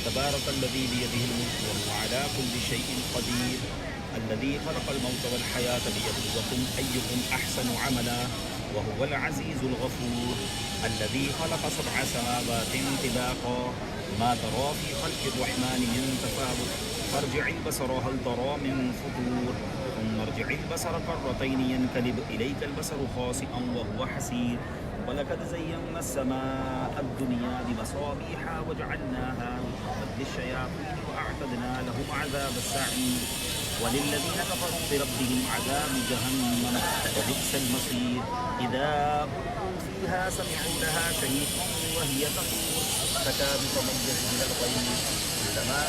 تبارك الذي بيده الملك وهو على كل شيء قدير الذي خلق الموت والحياة ليبلوكم أيكم أحسن عملا وهو العزيز الغفور الذي خلق 7 سماوات طباقا ما ترى في خلق الرحمن من تفاوت فارجع البصر هل ترى من فطور ثم ارجع البصر كرتين ينقلب إليك البصر خاسئا وهو حسير ولقد زينا السماء الدنيا بمصابيح وجعلناها للشياطين وأعتدنا لهم عذاب السعير وللذين كفروا بربهم عذاب جهنم وبئس المصير إذا ألقوا فيها سمعوا لها شهيقا وهي تفور تكاد تميز من الغيظ كلما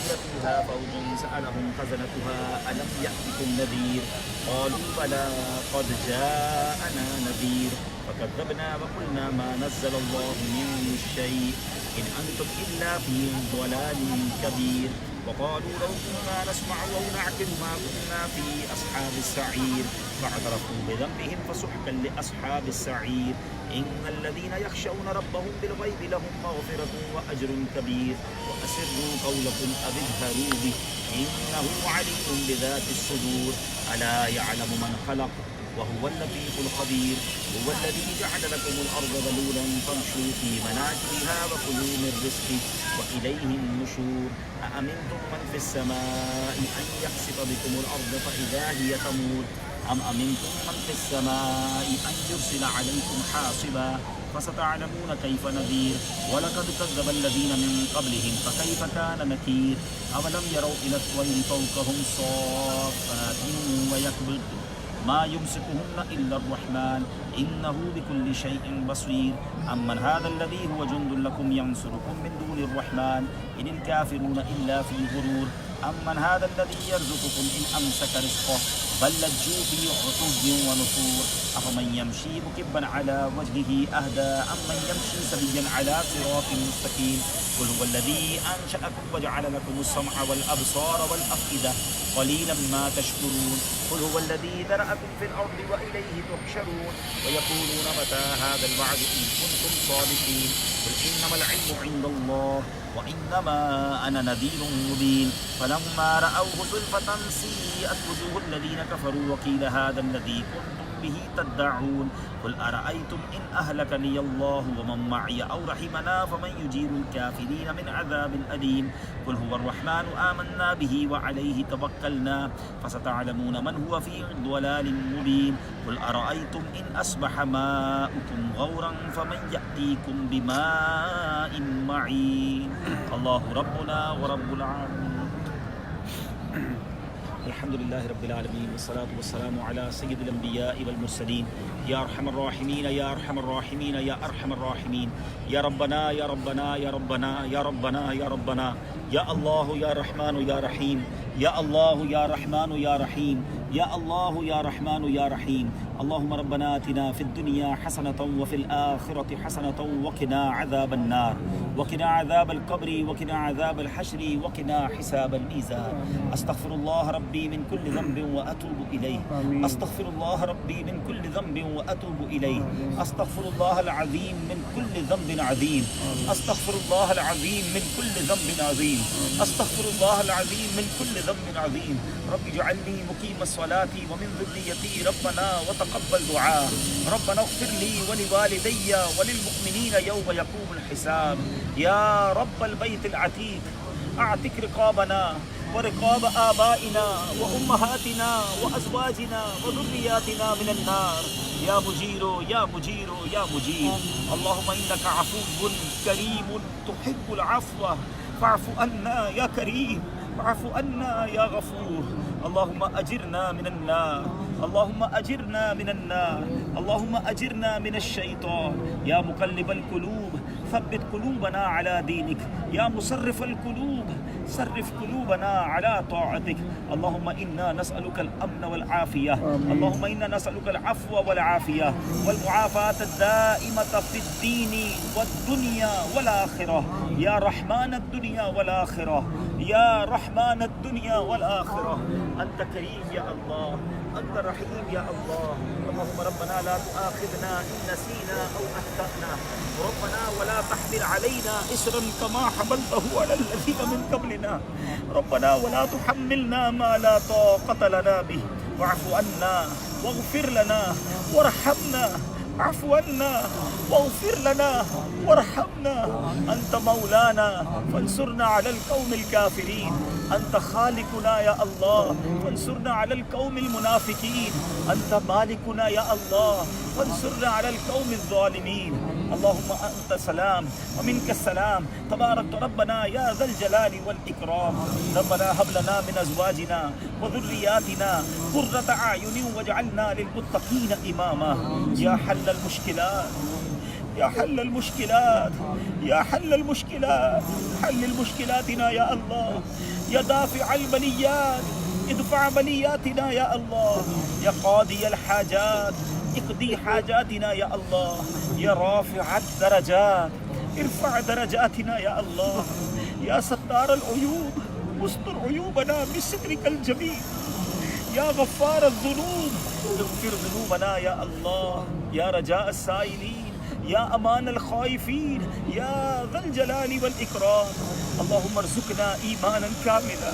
ألقي فيها فوج سألهم خزنتها ألم يأتكم نذير قالوا بلى قد جاءنا نذير فكذبنا وقلنا ما نزل الله من شيء إن أنتم إلا في ضلال كبير وقالوا لو كنا نسمع أو نعقل ما كنا في أصحاب السعير فاعترفوا بذنبهم فسحقا لأصحاب السعير إن الذين يخشون ربهم بالغيب لهم مغفرة وأجر كبير وأسروا قولكم أو اجهروا به إنه عليم بذات الصدور ألا يعلم من خلق وهو اللطيف الخبير هو الذي جعل لكم الأرض ذلولا فامشوا في مناكبها وكلوا من رزقه وإليه النشور أأمنتم من في السماء أن يخسف بكم الأرض فإذا هي تمور أم أمنتم من في السماء أن يرسل عليكم حاصبا فستعلمون كيف نذير ولقد كذب الذين من قبلهم فكيف كان نكير أولم يروا إلى الطير فوقهم صافات ويكبر ما يمسكهن إلا الرحمن إنه بكل شيء بصير أمن هذا الذي هو جند لكم ينصركم من دون الرحمن إن الكافرون إلا في غرور أمن هذا الذي يرزقكم إن أمسك رزقه بل لجوا في عتو ونفور أفمن يمشي مكبا على وجهه أهدى أمن يمشي سويا على صراط مستقيم قل هو الذي أنشأكم وجعل لكم السمع والأبصار والأفئدة قليلا ما تشكرون قل هو الذي ذرأكم في الأرض وإليه تحشرون ويقولون متى هذا الوعد إن كنتم صادقين قل إنما العلم عند الله وإنما أنا نذير مبين فلما رأوه زلفة سيئت وجوه الذين كفروا وقيل هذا الذي كنتم به تدعون قل أرأيتم إن أهلكني الله ومن معي أو رحمنا فمن يجير الكافرين من عذاب أليم قل هو الرحمن آمنا به وعليه توكلنا فستعلمون من هو في ضلال مبين قل أرأيتم إن أصبح ماؤكم غورا فمن يأتيكم بماء معين الله ربنا ورب العالمين الحمد لله رب العالمين والصلاة والسلام على سيد الأنبياء والمرسلين يا أرحم الراحمين يا أرحم الراحمين يا أرحم الراحمين يا ربنا يا ربنا يا ربنا يا ربنا يا ربنا يا الله يا رحمن يا رحيم يا الله يا رحمن يا رحيم يا الله يا رحمن يا رحيم اللهم ربنا آتنا في الدنيا حسنة وفي الآخرة حسنة وقنا عذاب النار وقنا عذاب القبر وقنا عذاب الحشر وقنا حساب الميزان أستغفر الله ربي من كل ذنب وأتوب إليه أستغفر الله ربي من كل ذنب وأتوب إليه أستغفر الله العظيم من كل ذنب عظيم أستغفر الله العظيم من كل ذنب عظيم أستغفر الله العظيم من كل ذنب عظيم رب اجعلني مقيم الصلاة ومن ذريتي ربنا وتقبل دعاء ربنا اغفر لي ولوالدي وللمؤمنين يوم يقوم الحساب يا رب البيت العتيق أعتق رقابنا ورقاب آبائنا وأمهاتنا وأزواجنا وذرياتنا من النار يا مجير يا مجير يا مجير اللهم إنك عفو كريم تحب العفو فاعف عنا يا كريم واعف عنا يا غفور اللهم أجرنا من النار اللهم أجرنا من النار اللهم أجرنا من الشيطان يا مقلب القلوب ثبت قلوبنا على دينك يا مصرف القلوب صرف قلوبنا على طاعتك اللهم إنا نسألك الأمن والعافية اللهم إنا نسألك العفو والعافية والمعافاة الدائمة في الدين والدنيا والآخرة يا رحمن الدنيا والآخرة يا رحمن الدنيا والآخرة أنت كريم يا الله أنت رحيم يا الله. اللهم ربنا لا تؤاخذنا إن نسينا أو أخطأنا، ربنا ولا تحمل علينا إصرا كما حملته على الذين من قبلنا، ربنا ولا تحملنا ما لا طاقة لنا به، واعف عنا واغفر لنا وارحمنا، اعف عنا واغفر لنا وارحمنا، أنت مولانا فانصرنا على القوم الكافرين، أنت خالقنا يا الله فانصرنا على القوم المنافقين، أنت مالكنا يا الله فانصرنا على القوم الظالمين. اللهم أنت سلام ومنك السلام، تبارك ربنا يا ذا الجلال والإكرام. ربنا هب لنا من أزواجنا وذرياتنا قرة أعين واجعلنا للمتقين إماما. يا حل المشكلات، يا حل المشكلات، يا حل المشكلات، حل مشكلاتنا يا الله، يا دافع البليات ادفع بلياتنا يا الله، يا قاضي الحاجات اقضي حاجاتنا يا الله، يا رافع الدرجات ارفع درجاتنا يا الله، يا ستار العيوب استر عيوبنا بسترك الجميل، يا غفار الذنوب اغفر ذنوبنا يا الله، يا رجاء السائلين، يا أمان الخائفين، يا ذا الجلال والإكرام. اللهم ارزقنا إيمانا كاملا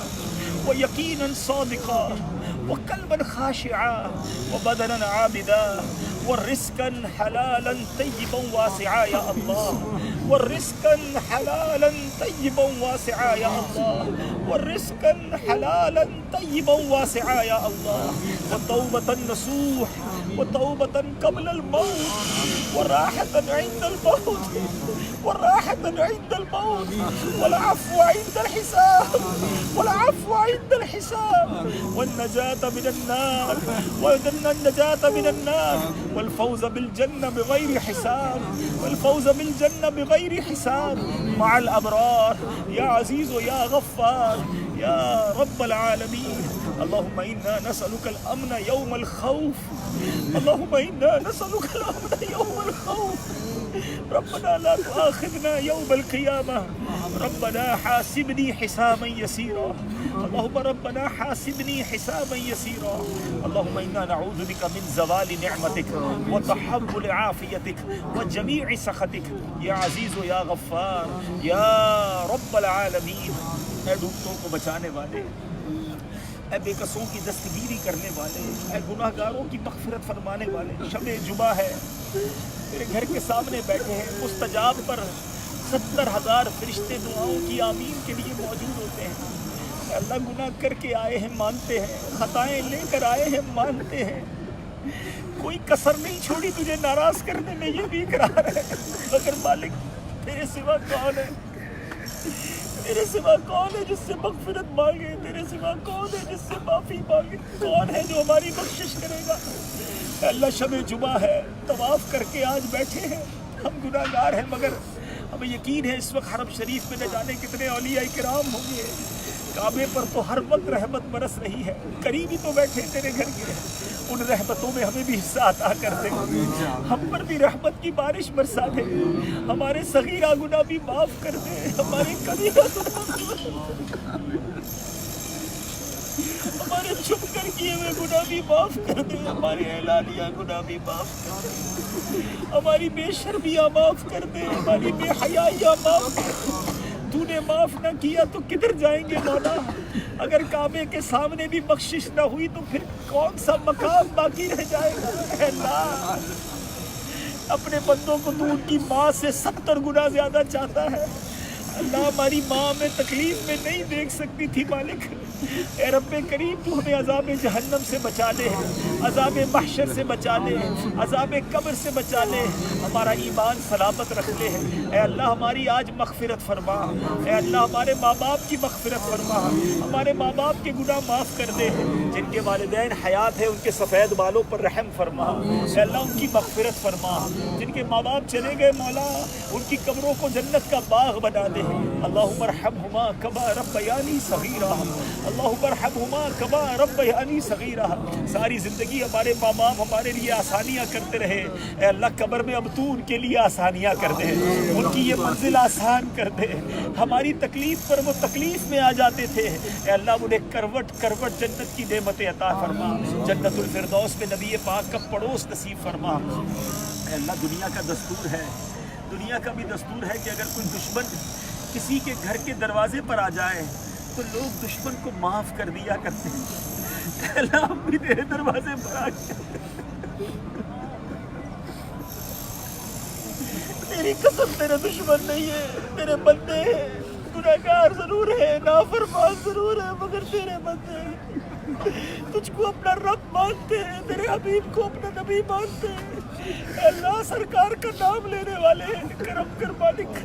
ويقينا صادقا وقلبا خاشعا وبدنا عابدا ورزقا حلالا طيبا واسعا يا الله، والرزقا حلالا طيبا واسعا يا الله، والرزقا حلالا طيبا واسعا يا الله، وتوبة نصوح وتوبة قبل الموت وراحة عند الموت وراحة عند الموت والعفو عند الحساب والعفو عند الحساب والنجاة من النار والنجاة من النار والفوز بالجنة بغير حساب والفوز بالجنة بغير حساب مع الأبرار يا عزيز يا غفار يا رب العالمين. اللهم إنا نسألك الأمن يوم الخوف، اللهم إنا نسألك الأمن يوم الخوف. ربنا لا تؤاخذنا يوم القيامة، ربنا حاسبني حسابا يسيرا، اللهم ربنا حاسبني حسابا يسيرا. اللهم إنا نعوذ بك من زوال نعمتك وتحول عافيتك وجميع سخطك يا عزيز يا غفار يا رب العالمین. اے ڈوبتوں کو بچانے والے، اے بے قصوں کی دستگیری کرنے والے، اے گناہ گاروں کی مغفرت فرمانے والے، شب جمعہ ہے، تیرے گھر کے سامنے بیٹھے ہیں، مستجاب پر 70,000 فرشتے دعاؤں کی آمین کے لیے موجود ہوتے ہیں. اے اللہ گناہ کر کے آئے ہیں مانتے ہیں، خطائیں لے کر آئے ہیں مانتے ہیں، کوئی کسر نہیں چھوڑی تجھے ناراض کرنے میں، یہ بھی اقرار ہے. مگر مالک تیرے سوا کون ہے؟ تیرے سوا کون ہے جس سے مغفرت مانگے؟ تیرے سوا کون ہے جس سے معافی مانگے؟ کون ہے جو ہماری بخشش کرے گا؟ اے اللہ شب جمعہ ہے، طواف کر کے آج بیٹھے ہیں، ہم گناہ گار ہیں، مگر ہمیں یقین ہے اس وقت حرم شریف میں نہ جانے کتنے اولیاء کرام ہوں گے. کعبے پر تو ہر وقت رحمت برس رہی ہے، قریب ہی تو بیٹھے تیرے گھر کے، ان رحمتوں میں ہمیں بھی حصہ عطا کر دے، ہم پر بھی رحمت کی بارش برسا دے، ہمارے صغیرہ گناہ بھی معاف کر دے، ہمارے کبیرہ ہمارے چھپ کر کیے ہوئے گناہ بھی معاف کر دے، ہمارے اعلانیہ گناہ بھی معاف کر دے، ہماری بے شرمیاں معاف کر دے، ہماری بے حیائیاں معاف کر دے. تو نے معاف نہ کیا تو کدھر جائیں گے مولا؟ اگر کعبے کے سامنے بھی بخشش نہ ہوئی تو پھر کون سا مقام باقی رہ جائے گا؟ اے اللہ اپنے بندوں کو تو ان کی ماں سے 70 گنا زیادہ چاہتا ہے. اللہ ہماری ماں میں تکلیف میں نہیں دیکھ سکتی تھی مالک. اے رب کریم تو ہمیں عذاب جہنم سے بچا لے، عذاب محشر سے بچا لے، عذاب قبر سے بچا لے، ہمارا ایمان سلامت رکھ لے. اے اللہ ہماری آج مغفرت فرما، اے اللہ ہمارے ماں باپ کی مغفرت فرما، ہمارے ماں باپ کے گناہ معاف کر دے. جن کے والدین حیات ہیں ان کے سفید بالوں پر رحم فرما، اے اللہ ان کی مغفرت فرما. جن کے ماں باپ چلے گئے مولا ان کی قبروں کو جنت کا باغ بنا دے. اللہم ارحمہما کما ربیانی صغیرا، اللہم ارحمہما کما ربیانی صغیرا. ساری زندگی زندگی ہمارے ماں باپ ہمارے لیے آسانیاں کرتے رہے، اے اللہ قبر میں اب تو ان کے لیے آسانیاں کر دے، ان کی یہ منزل آسان کر دے۔ ہماری تکلیف پر وہ تکلیف میں آ جاتے تھے، اے اللہ انہیں کروٹ کروٹ جنت کی نعمتیں عطا فرما، جنت الفردوس میں نبی پاک کا پڑوس نصیب فرما۔ اے اللہ دنیا کا دستور ہے، دنیا کا بھی دستور ہے کہ اگر کوئی دشمن کسی کے گھر کے دروازے پر آ جائے تو لوگ دشمن کو معاف کر دیا کرتے ہیں۔ اے اللہ ہم بھی تیرے دروازے پر آ گئے، تیری قسم تیرے دشمن نہیں ہے، تیرے بندے ہیں، گناہگار ضرور ہے، نافرمان ضرور ہے، مگر تیرے بندے ہیں، تجھ کو اپنا رب مانتے ہیں، تیرے حبیب کو اپنا نبی مانتے ہیں۔ اے اللہ سرکار کا نام لینے والے ہیں، کرم کر مالک،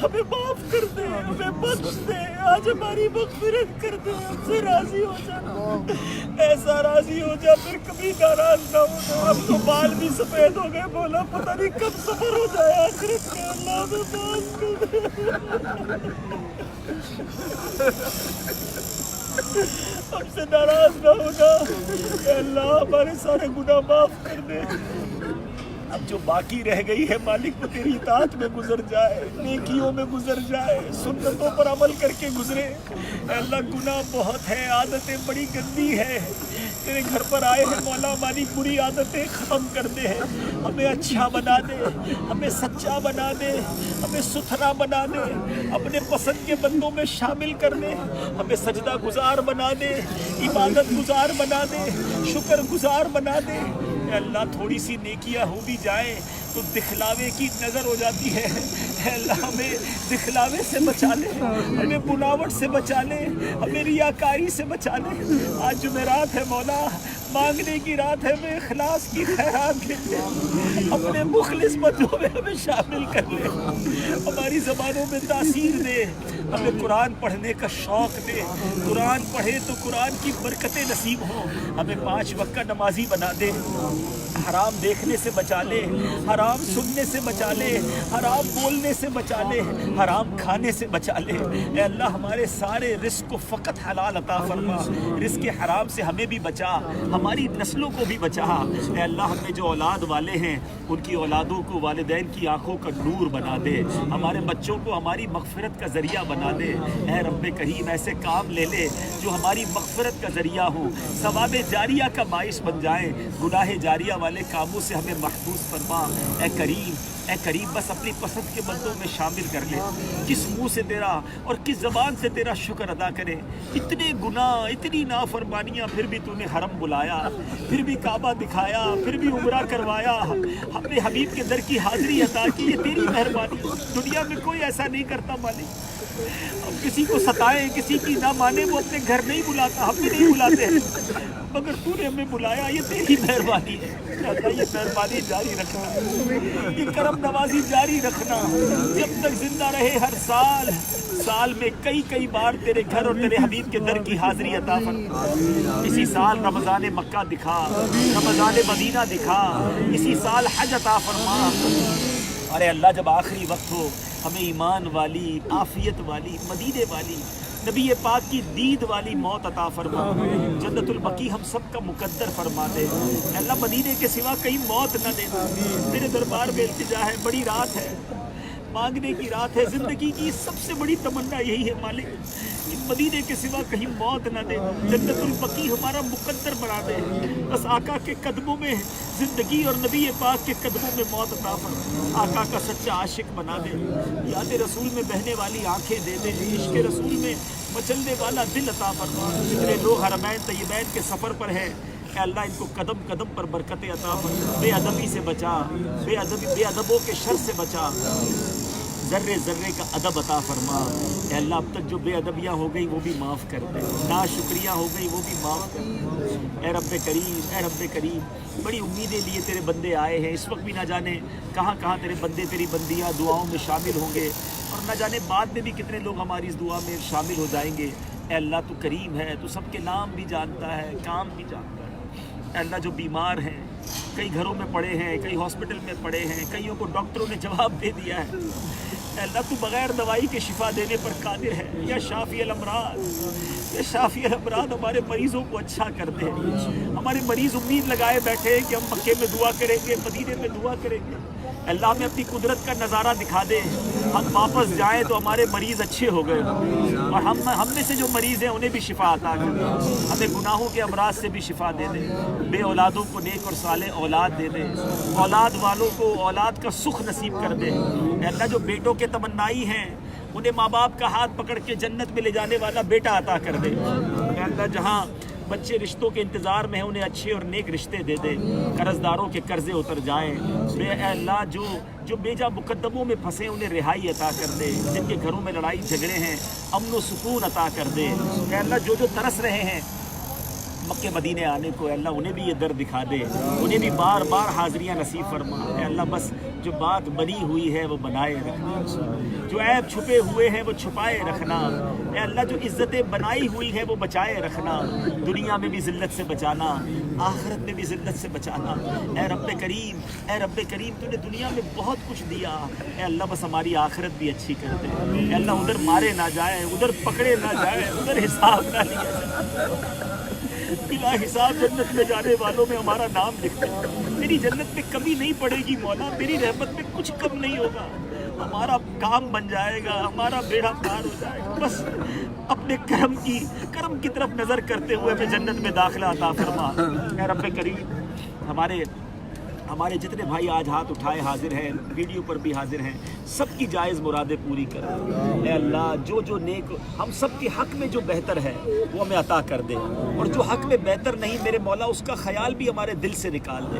ہمیں معاف کر دے، ہمیں بخش دے، آج ہماری مغفرت کر دے، ہم سے راضی ہو جا، ایسا راضی ہو جا پھر کبھی ناراض نہ ہونا۔ اب تو بال بھی سفید ہو گئے، بولا پتہ نہیں کب سفر ہو جائے آخرت کا، اللہ ہمیں معاف کر دے، ہم سے ناراض نہ ہونا، اے اللہ ہمارے سارے گناہ معاف کر دے۔ اب جو باقی رہ گئی ہے مالک وہ تیری اطاعت میں گزر جائے، نیکیوں میں گزر جائے، سنتوں پر عمل کر کے گزرے۔ اے اللہ گناہ بہت ہے، عادتیں بڑی گندی ہے، تیرے گھر پر آئے ہیں مولا ہماری بری عادتیں ختم کر دے، ہمیں اچھا بنا دے، ہمیں سچا بنا دے، ہمیں ستھرا بنا دے، اپنے پسند کے بندوں میں شامل کر دے، ہمیں سجدہ گزار بنا دے، عبادت گزار بنا دے، شکر گزار بنا دے۔ اے اللہ تھوڑی سی نیکیاں ہو بھی جائیں تو دکھلاوے کی نظر ہو جاتی ہے، اے اللہ ہمیں دکھلاوے سے بچا لے، ہمیں بناوٹ سے بچا لے، ہمیں ریاکاری سے بچا لے۔ آج جمعرات ہے مولا، مانگنے کی رات ہے، ہمیں اخلاص کی خیرات لے لے، اپنے مخلص بندوں میں ہمیں شامل کر لے، ہماری زبانوں میں تاثیر دے، ہمیں قرآن پڑھنے کا شوق دے، قرآن پڑھے تو قرآن کی برکتیں نصیب ہوں، ہمیں 5 وقت کا نمازی بنا دے، حرام دیکھنے سے بچا لے، حرام سننے سے بچا لے، حرام بولنے سے بچا لے، حرام کھانے سے بچا لے۔ اے اللہ ہمارے سارے رزق کو فقط حلال عطا فرما، رزق حرام سے ہمیں بھی بچا، ہماری نسلوں کو بھی بچا۔ اے اللہ ہم نے جو اولاد والے ہیں ان کی اولادوں کو والدین کی آنکھوں کا نور بنا دے، ہمارے بچوں کو ہماری مغفرت کا ذریعہ بنا دے۔ اے رب کریم ایسے کام لے لے جو ہماری مغفرت کا ذریعہ ہوں، ثواب جاریہ کا باعث بن جائیں، گناہ جاریہ والے کاموں سے ہمیں محفوظ فرما۔ اے کریم بس اپنی پسند کے بندوں میں شامل کر لے۔ کس منہ سے تیرا اور کس زبان سے تیرا شکر ادا کرے، اتنے گناہ اتنی نافرمانیاں، پھر بھی تو نے حرم بلایا، پھر بھی کعبہ دکھایا، پھر بھی عمرہ کروایا، اپنے حبیب کے در کی حاضری عطا کی، یہ تیری مہربانی۔ دنیا میں کوئی ایسا نہیں کرتا مالک، ہم کسی کو ستائیں کسی کی نہ مانے وہ اپنے گھر نہیں بلاتا، ہم بھی نہیں بلاتے ہیں، مگر تو نے ہمیں بلایا، یہ تیری مہربانی ہے۔ اللہ یہ مہربانی جاری رکھنا، یہ کرم نوازی جاری رکھنا، جب تک زندہ رہے ہر سال میں کئی بار تیرے گھر اور تیرے حبیب کے در کی حاضری عطا فرما۔ اسی سال رمضان مکہ دکھا، رمضان مدینہ دکھا، اسی سال حج عطا فرما۔ ارے اللہ جب آخری وقت ہو ہمیں ایمان والی، عافیت والی، مدینے والی، نبی پاک کی دید والی موت عطا فرما، جنت البقیع ہم سب کا مقدر فرما دے۔ اللہ مدینے کے سوا کہیں موت نہ دینا، تیرے دربار میں التجا ہے، بڑی رات ہے، مانگنے کی رات ہے، زندگی کی سب سے بڑی تمنا یہی ہے مالک، مدینے کے سوا کہیں موت نہ دے، جنت البقیع ہمارا مقدر بنا دے، بس آقا کے قدموں میں زندگی اور نبی پاک کے قدموں میں موت عطا فرما، آقا کا سچا عاشق بنا دے، یاد رسول میں بہنے والی آنکھیں دے دے، عشق رسول میں مچلنے والا دل عطا فرما۔ جتنے لوگ حرمین طیبین کے سفر پر ہیں اے اللہ ان کو قدم قدم پر برکتیں عطا فرما، بے ادبی سے بچا، بے ادبوں کے شر سے بچا، ذرے ذرے کا ادب عطا فرما۔ اے اللہ اب تک جو بے ادبیاں ہو گئی وہ بھی معاف کر دے، ناشکریاں ہو گئی وہ بھی معاف کر دے۔ اے رب کریم بڑی امیدیں لیے تیرے بندے آئے ہیں، اس وقت بھی نہ جانے کہاں کہاں تیرے بندے تیری بندیاں دعاؤں میں شامل ہوں گے، اور نہ جانے بعد میں بھی کتنے لوگ ہماری اس دعا میں شامل ہو جائیں گے۔ اے اللہ تو کریم ہے، تو سب کے نام بھی جانتا ہے، کام بھی جانتا ہے۔ اے اللہ جو بیمار ہیں، کئی گھروں میں پڑے ہیں، کئی ہاسپٹل میں پڑے ہیں، کئیوں کو ڈاکٹروں نے جواب دے دیا ہے، اے اللہ تو بغیر دوائی کے شفا دینے پر قادر ہے. یا شافی الامراض، یا شافی الامراض، ہمارے مریضوں کو اچھا کر دے. ہمارے مریض امید لگائے بیٹھے ہیں کہ ہم مکے میں دعا کریں گے، مدینے میں دعا کریں گے. اللہ ہمیں اپنی قدرت کا نظارہ دکھا دے، ہم واپس جائیں تو ہمارے مریض اچھے ہو گئے، اور ہم میں سے جو مریض ہیں انہیں بھی شفا عطا کر دے. ہمیں گناہوں کے امراض سے بھی شفا دے دے. بے اولادوں کو نیک اور صالح اولاد دے دے. اولاد والوں کو اولاد کا سکھ نصیب کر دے. اے اللہ جو بیٹوں کے تمنائی ہیں انہیں ماں باپ کا ہاتھ پکڑ کے جنت میں لے جانے والا بیٹا عطا کر دے. اے اللہ جہاں بچے رشتوں کے انتظار میں ہیں انہیں اچھے اور نیک رشتے دے دے. قرض داروں کے قرضے اتر جائیں. اے اللہ جو بیجا مقدموں میں پھنسے انہیں رہائی عطا کر دے. جن کے گھروں میں لڑائی جھگڑے ہیں امن و سکون عطا کر دے. اے اللہ جو ترس رہے ہیں مکے مدینے آنے کو، اے اللہ انہیں بھی یہ در دکھا دے، انہیں بھی بار بار حاضریاں نصیب فرما. اے اللہ بس جو بات بنی ہوئی ہے وہ بنائے رکھنا، جو عیب چھپے ہوئے ہیں وہ چھپائے رکھنا. اے اللہ جو عزتیں بنائی ہوئی ہیں وہ بچائے رکھنا. دنیا میں بھی ذلت سے بچانا، آخرت میں بھی ذلت سے بچانا. اے رب کریم، اے رب کریم، تو نے دنیا میں بہت کچھ دیا. اے اللہ بس ہماری آخرت بھی اچھی کر دے. اے اللہ ادھر مارے نہ جائے، ادھر پکڑے نہ جائے، ادھر حساب نہ لیا جائے. بلا حساب جنت میں جانے والوں میں ہمارا نام لکھ دے. تیری جنت میں کمی نہیں پڑے گی مولا، تیری رحمت میں کچھ کم نہیں ہوگا. ہمارا کام بن جائے گا، ہمارا بیڑا پار ہو جائے گا. بس اپنے کرم کی طرف نظر کرتے ہوئے ہمیں جنت میں داخلہ عطا فرما. اے رب کریم، ہمارے جتنے بھائی آج ہاتھ اٹھائے حاضر ہیں، ویڈیو پر بھی حاضر ہیں، سب کی جائز مرادیں پوری کر دے. اے اللہ جو نیک ہم سب کے حق میں جو بہتر ہے وہ ہمیں عطا کر دے، اور جو حق میں بہتر نہیں میرے مولا اس کا خیال بھی ہمارے دل سے نکال دے.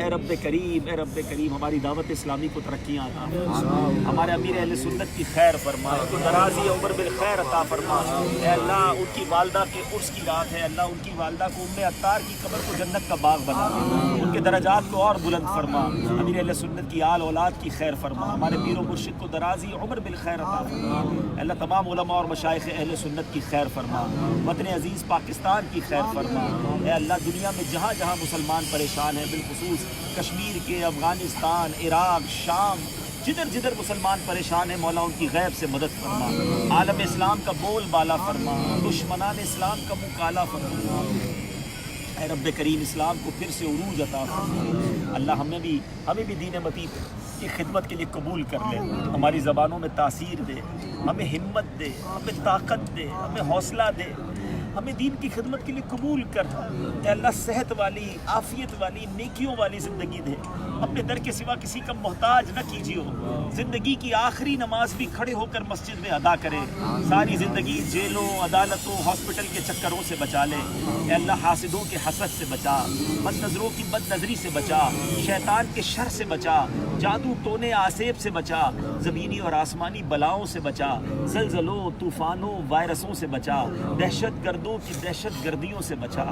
اے رب کریم، اے رب کریم، ہماری دعوت اسلامی کو ترقیاں عطا فرما. ہمارے امیر اہل سنت کی خیر فرما، ان کو درازی عمر بالخیر عطا فرما. اے اللہ ان کی والدہ کے عرس کی رات ہے، اللہ ان کی والدہ کو ام عطار کی قبر کو جنت کا باغ بنا دے، ان کے درجات کو اور بلند فرما. امیر اہل سنت کی آل اولاد کی خیر فرما. ہمارے پیر و مرشد کو درازی عمر بالخیر عطا فرما. اللہ تمام علماء اور مشائخ اہل سنت کی خیر فرما. وطن عزیز پاکستان کی خیر فرما. اے اللہ دنیا میں جہاں جہاں مسلمان پریشان ہیں، بالخصوص کشمیر کے، افغانستان، عراق، شام، جدھر جدھر مسلمان پریشان ہیں مولا ان کی غیب سے مدد فرما. عالم اسلام کا بول بالا فرما، دشمنان اسلام کا منہ کالا فرما. اے رب کریم اسلام کو پھر سے عروج عطا فرما. اللہ ہمیں بھی دین متی کی خدمت کے لیے قبول کر لے. ہماری زبانوں میں تاثیر دے، ہمیں ہمت دے، ہمیں طاقت دے، ہمیں حوصلہ دے. ہمیں دین کی خدمت کے لیے قبول کر. اے اللہ صحت والی، عافیت والی، نیکیوں والی زندگی دے. اپنے در کے سوا کسی کا محتاج نہ کیجیے. زندگی کی آخری نماز بھی کھڑے ہو کر مسجد میں ادا کرے. ساری زندگی جیلوں، عدالتوں، ہاسپٹل کے چکروں سے بچا لے. اے اللہ حاسدوں کے حسد سے بچا، بد نظروں کی بد نظری سے بچا، شیطان کے شر سے بچا، جادو ٹونے آسیب سے بچا، زمینی اور آسمانی بلاؤں سے بچا، زلزلوں، طوفانوں، وائرسوں سے بچا، دہشت گردوں کی دہشت گردیوں سے بچا.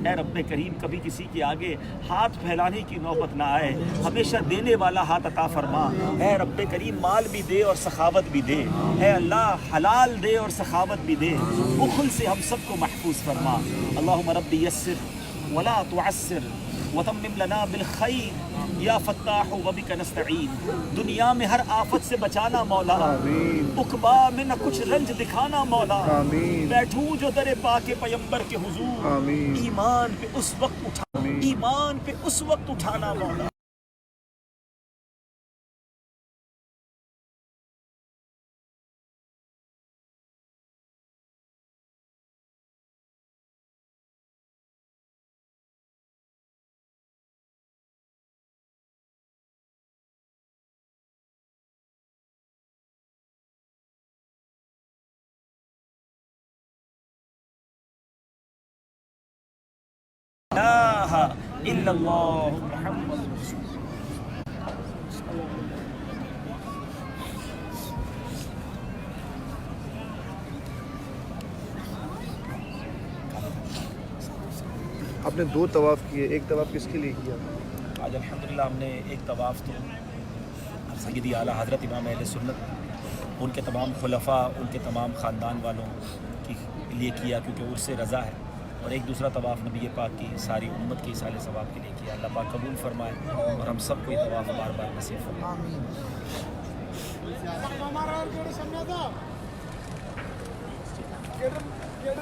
اے رب کریم کبھی کسی کے آگے ہاتھ پھیلانے کی نوبت نہ آئے. ہمیشہ دینے والا ہاتھ عطا فرما. اے رب کریم مال بھی دے اور سخاوت بھی دے. اے اللہ حلال دے اور سخاوت بھی دے. بخل سے ہم سب کو محفوظ فرما. اللہم رب یسر ولا تعسر وتمم لنا بالخیر یا فتاح وبک نستعین. دنیا میں ہر آفت سے بچانا مولا، عقبا میں نہ کچھ رنج دکھانا مولا. بیٹھوں جو در پاک پیمبر کے حضور، ایمان پہ اس وقت اٹھانا مولا. لا الہ الا اللہ محمد رسول اللہ. آپ نے 2 طواف کیے، ایک طواف کس کے لیے کیا؟ آج الحمدللہ ہم نے ایک طواف تو سیدی اعلیٰ حضرت امام اہل سنت، ان کے تمام خلفاء، ان کے تمام خاندان والوں کے لیے کیا کیونکہ اس سے رضا ہے، اور ایک دوسرا طواف نبی پاک کی ساری امت کی اصال ثواب کے لیے کیا. اللہ پاک قبول فرمائے اور ہم سب کو یہ طواف بار بار نصیب فرمائے.